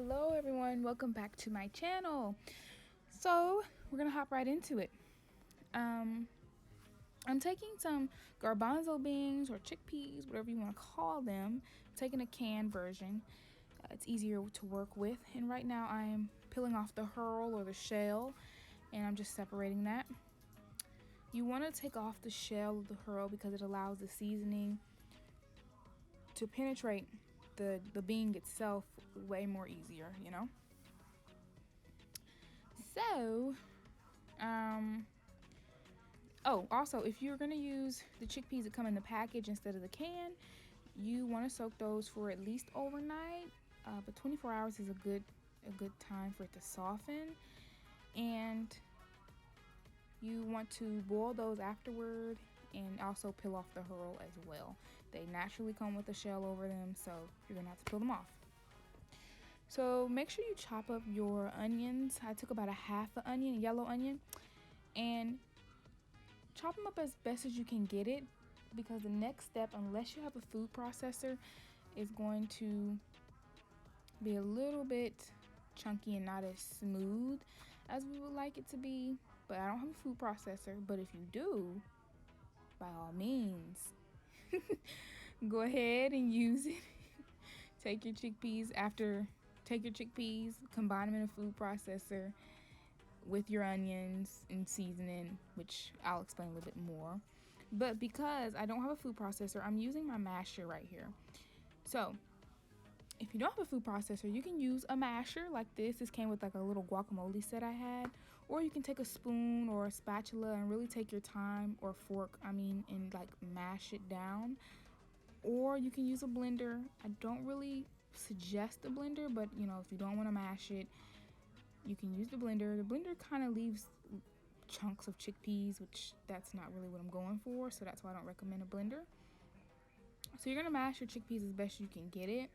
Hello everyone, welcome back to my channel. So we're gonna hop right into it. I'm taking some garbanzo beans or chickpeas, whatever you want to call them. I'm taking a canned version. It's easier to work with, and right now I'm peeling off the hull or the shell, and I'm just separating that. You want to take off the shell of the hull because it allows the seasoning to penetrate the bean itself way more easier, you know. So also, if you're going to use the chickpeas that come in the package instead of the can, you want to soak those for at least overnight, but 24 hours is a good time for it to soften. And you want to boil those afterward and also peel off the hull as well. They naturally come with a shell over them, so you're gonna have to peel them off. So make sure you chop up your onions. I took about a half an onion, a yellow onion, and chop them up as best as you can get it, because the next step, unless you have a food processor, is going to be a little bit chunky and not as smooth as we would like it to be. But I don't have a food processor, but if you do, by all means, go ahead and use it. Take your chickpeas, combine them in a food processor with your onions and seasoning, which I'll explain a little bit more. But because I don't have a food processor, I'm using my masher right here. So if you don't have a food processor, you can use a masher like this. This came with like a little guacamole set I had. Or you can take a spoon or a spatula and really take your time, or fork, and like mash it down. Or you can use a blender. I don't really suggest a blender, but you know, if you don't want to mash it, you can use the blender. The blender kind of leaves chunks of chickpeas, which that's not really what I'm going for, so that's why I don't recommend a blender. So you're gonna mash your chickpeas as best you can get it.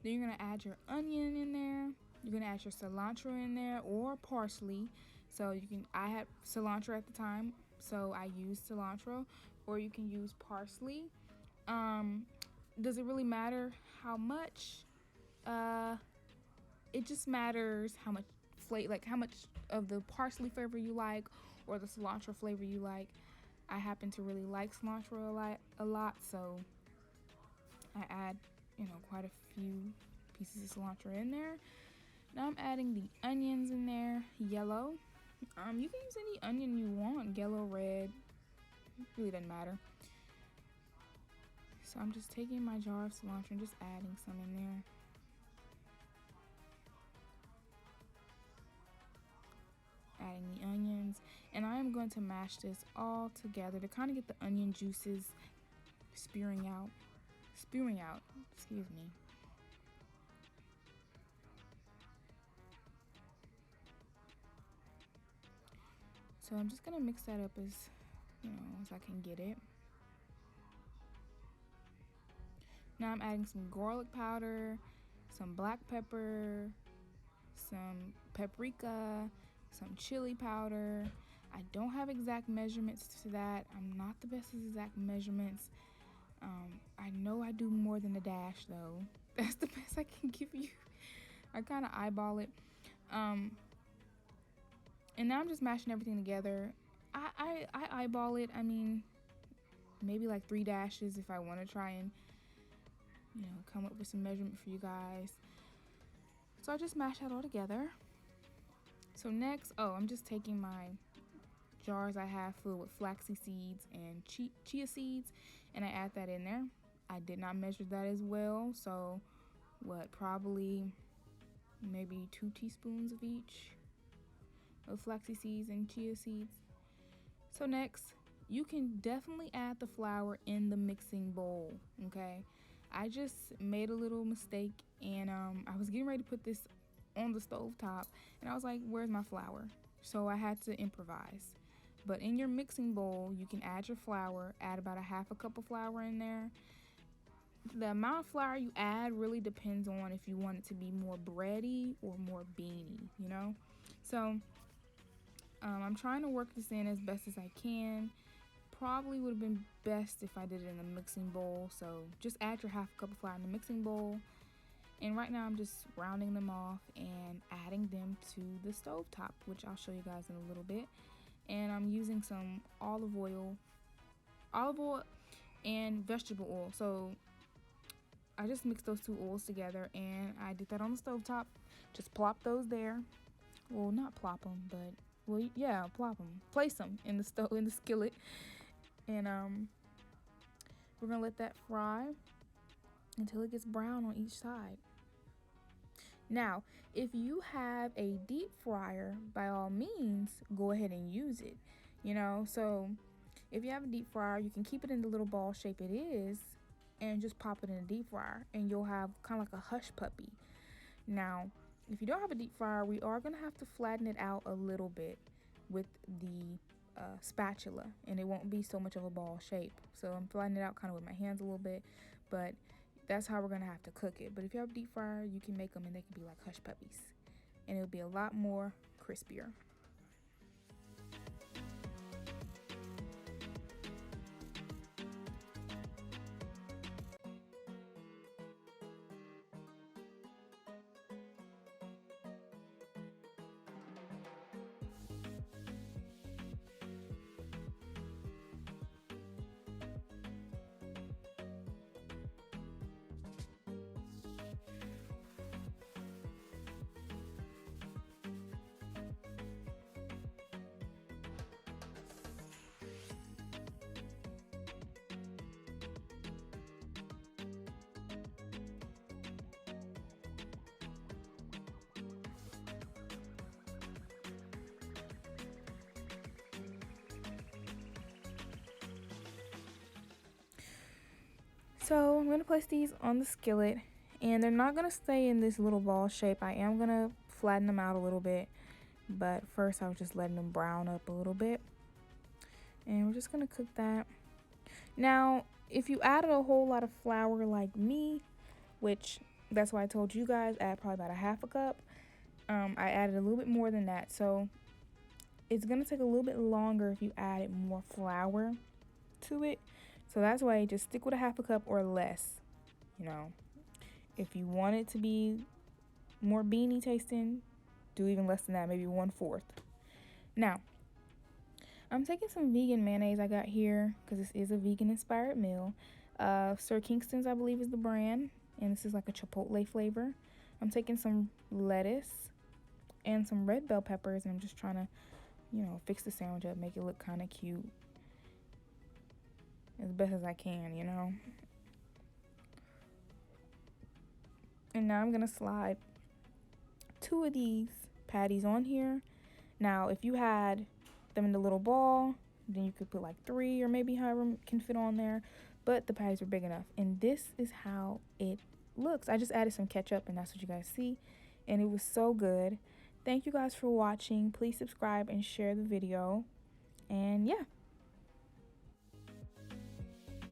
Then you're gonna add your onion in there. You're gonna add your cilantro in there, or parsley. So I had cilantro at the time, so I used cilantro, or you can use parsley. Does it really matter how much? It just matters how much how much of the parsley flavor you like, or the cilantro flavor you like. I happen to really like cilantro a lot, so I add, quite a few pieces of cilantro in there. Now I'm adding the onions in there, yellow. You can use any onion you want, yellow, red, really doesn't matter. So I'm just taking my jar of cilantro and just adding some in there. Adding the onions, and I am going to mash this all together to kind of get the onion juices spewing out, excuse me. So I'm just gonna mix that up as as I can get it. Now I'm adding some garlic powder, some black pepper, some paprika, some chili powder. I don't have exact measurements to that. I'm not the best at exact measurements. I know I do more than a dash though. That's the best I can give you. I kind of eyeball it. And now I'm just mashing everything together. I eyeball it. Maybe like 3 dashes if I want to try and come up with some measurement for you guys. So I just mash that all together. So next, I'm just taking my jars I have filled with flaxseed seeds and chia seeds, and I add that in there. I did not measure that as well, so probably maybe 2 teaspoons of each of flaxseed seeds and chia seeds. So next, you can definitely add the flour in the mixing bowl, okay? I just made a little mistake, and I was getting ready to put this on the stove top, and I was like, where's my flour? So I had to improvise. But in your mixing bowl, you can add your flour. Add about a half a cup of flour in there. The amount of flour you add really depends on if you want it to be more bready or more beany, So I'm trying to work this in as best as I can. Probably would have been best if I did it in the mixing bowl. So just add your half a cup of flour in the mixing bowl. And right now I'm just rounding them off and adding them to the stove top, which I'll show you guys in a little bit. And I'm using some olive oil and vegetable oil. So I just mixed those two oils together and I did that on the stove top. Just plop those there. Well, not plop them, but well, yeah, plop them. Place them in the stove, in the skillet, and we're gonna let that fry until it gets brown on each side. Now, if you have a deep fryer, by all means, go ahead and use it. So if you have a deep fryer, you can keep it in the little ball shape it is, and just pop it in a deep fryer, and you'll have kind of like a hush puppy. Now, if you don't have a deep fryer, we are going to have to flatten it out a little bit with the spatula, and it won't be so much of a ball shape. So I'm flattening it out kind of with my hands a little bit, but that's how we're going to have to cook it. But if you have a deep fryer, you can make them and they can be like hush puppies, and it'll be a lot more crispier. So I'm going to place these on the skillet, and they're not going to stay in this little ball shape. I am going to flatten them out a little bit, but first I was just letting them brown up a little bit. And we're just going to cook that. Now, if you added a whole lot of flour like me, which that's why I told you guys, add probably about a half a cup. I added a little bit more than that, so it's going to take a little bit longer if you added more flour to it. So that's why just stick with a half a cup or less. If you want it to be more beany tasting, do even less than that, maybe 1/4. Now, I'm taking some vegan mayonnaise I got here because this is a vegan inspired meal. Sir Kingston's, I believe, is the brand, and this is like a chipotle flavor. I'm taking some lettuce and some red bell peppers, and I'm just trying to, fix the sandwich up, make it look kind of cute as best as I can, And now I'm going to slide 2 of these patties on here. Now, if you had them in the little ball, then you could put like 3 or maybe however can fit on there. But the patties are big enough. And this is how it looks. I just added some ketchup, and that's what you guys see. And it was so good. Thank you guys for watching. Please subscribe and share the video. And yeah.